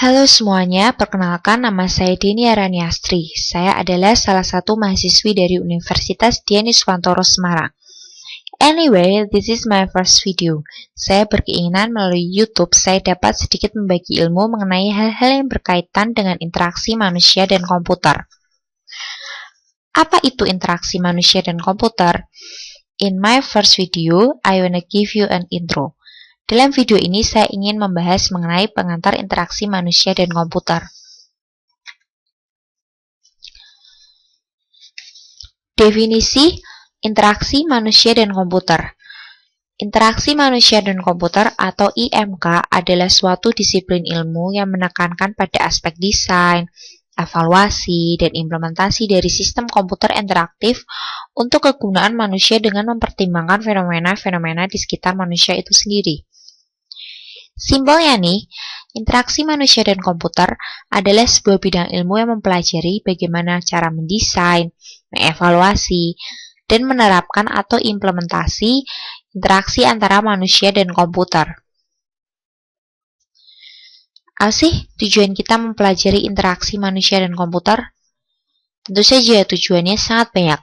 Halo semuanya, perkenalkan nama saya Denia Raniastri. Saya adalah salah satu mahasiswi dari Universitas Dian Iswantoro Semarang. Anyway, this is my first video. Saya berkeinginan melalui YouTube saya dapat sedikit membagi ilmu mengenai hal-hal yang berkaitan dengan interaksi manusia dan komputer. Apa itu interaksi manusia dan komputer? In my first video, I wanna give you an intro. Dalam video ini saya ingin membahas mengenai pengantar interaksi manusia dan komputer. Definisi interaksi manusia dan komputer. Interaksi manusia dan komputer atau IMK adalah suatu disiplin ilmu yang menekankan pada aspek desain, evaluasi, dan implementasi dari sistem komputer interaktif untuk kegunaan manusia dengan mempertimbangkan fenomena-fenomena di sekitar manusia itu sendiri. Simpelnya nih, interaksi manusia dan komputer adalah sebuah bidang ilmu yang mempelajari bagaimana cara mendesain, mengevaluasi, dan menerapkan atau implementasi interaksi antara manusia dan komputer. Apa sih tujuan kita mempelajari interaksi manusia dan komputer? Tentu saja tujuannya sangat banyak.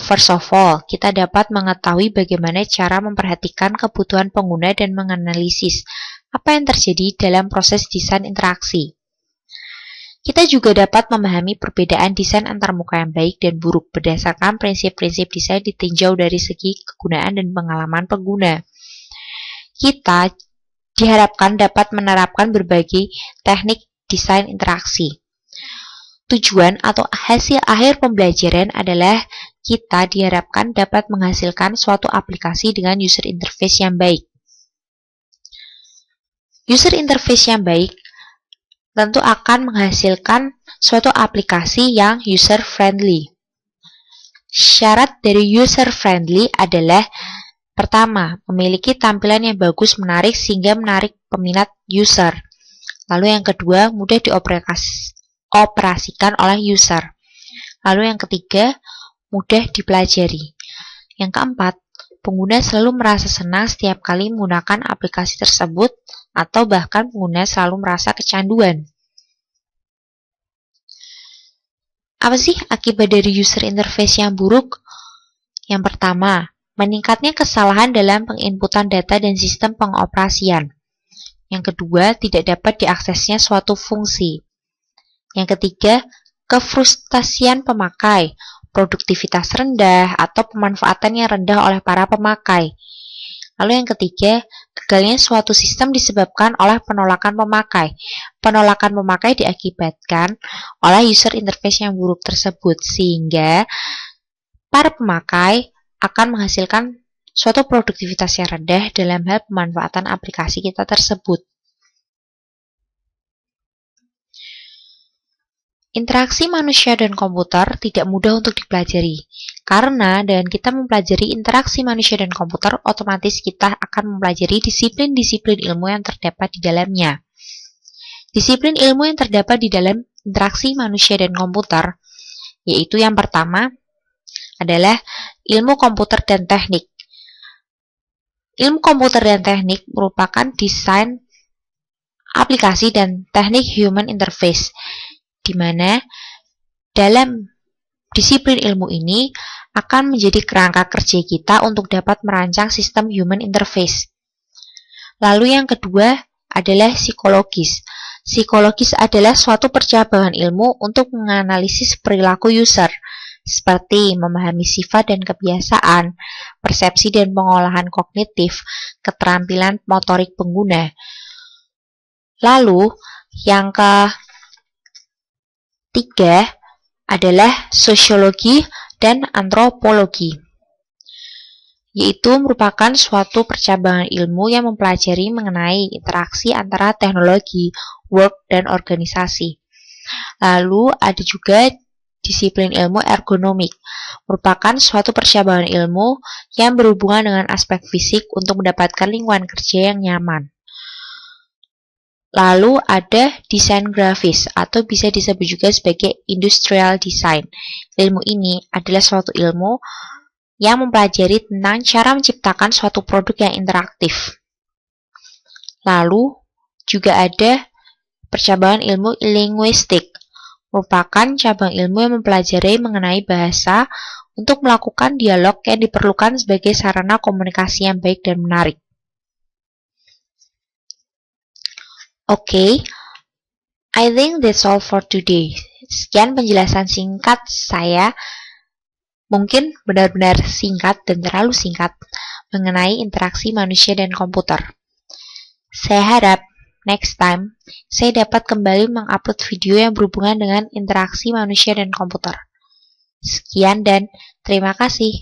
First of all, kita dapat mengetahui bagaimana cara memperhatikan kebutuhan pengguna dan menganalisis apa yang terjadi dalam proses desain interaksi. Kita juga dapat memahami perbedaan desain antar muka yang baik dan buruk berdasarkan prinsip-prinsip desain ditinjau dari segi kegunaan dan pengalaman pengguna. Kita diharapkan dapat menerapkan berbagai teknik desain interaksi. Tujuan atau hasil akhir pembelajaran adalah kita diharapkan dapat menghasilkan suatu aplikasi dengan user interface yang baik. User interface yang baik tentu akan menghasilkan suatu aplikasi yang user-friendly. Syarat dari user-friendly adalah pertama, memiliki tampilan yang bagus menarik sehingga menarik peminat user. Lalu yang kedua, mudah dioperasikan oleh user. Lalu yang ketiga, mudah dipelajari. Yang keempat, pengguna selalu merasa senang setiap kali menggunakan aplikasi tersebut atau bahkan pengguna selalu merasa kecanduan. Apa sih akibat dari user interface yang buruk? Yang pertama, meningkatnya kesalahan dalam penginputan data dan sistem pengoperasian. Yang kedua, tidak dapat diaksesnya suatu fungsi. Yang ketiga, kefrustasian pemakai, produktivitas rendah, atau pemanfaatan yang rendah oleh para pemakai. Lalu yang ketiga, gagalnya suatu sistem disebabkan oleh penolakan pemakai. Penolakan pemakai diakibatkan oleh user interface yang buruk tersebut, sehingga para pemakai akan menghasilkan suatu produktivitas yang rendah dalam hal pemanfaatan aplikasi kita tersebut. Interaksi manusia dan komputer tidak mudah untuk dipelajari, karena dengan kita mempelajari interaksi manusia dan komputer, otomatis kita akan mempelajari disiplin-disiplin ilmu yang terdapat di dalamnya. Disiplin ilmu yang terdapat di dalam interaksi manusia dan komputer, yaitu yang pertama adalah ilmu komputer dan teknik. Ilmu komputer dan teknik merupakan desain aplikasi dan teknik human interface, di mana dalam disiplin ilmu ini akan menjadi kerangka kerja kita untuk dapat merancang sistem human interface. Lalu yang kedua adalah psikologis. Psikologis adalah suatu percabangan ilmu untuk menganalisis perilaku user, seperti memahami sifat dan kebiasaan, persepsi dan pengolahan kognitif, keterampilan motorik pengguna. Lalu yang ketiga adalah sosiologi dan antropologi, yaitu merupakan suatu percabangan ilmu yang mempelajari mengenai interaksi antara teknologi, work, dan organisasi. Lalu ada juga disiplin ilmu ergonomik, merupakan suatu percabangan ilmu yang berhubungan dengan aspek fisik untuk mendapatkan lingkungan kerja yang nyaman. Lalu ada desain grafis atau bisa disebut juga sebagai industrial design. Ilmu ini adalah suatu ilmu yang mempelajari tentang cara menciptakan suatu produk yang interaktif. Lalu juga ada percabangan ilmu linguistik, merupakan cabang ilmu yang mempelajari mengenai bahasa untuk melakukan dialog yang diperlukan sebagai sarana komunikasi yang baik dan menarik. Oke, I think that's all for today. Sekian penjelasan singkat saya, mungkin benar-benar singkat dan terlalu singkat, mengenai interaksi manusia dan komputer. Saya harap next time saya dapat kembali mengupload video yang berhubungan dengan interaksi manusia dan komputer. Sekian dan terima kasih.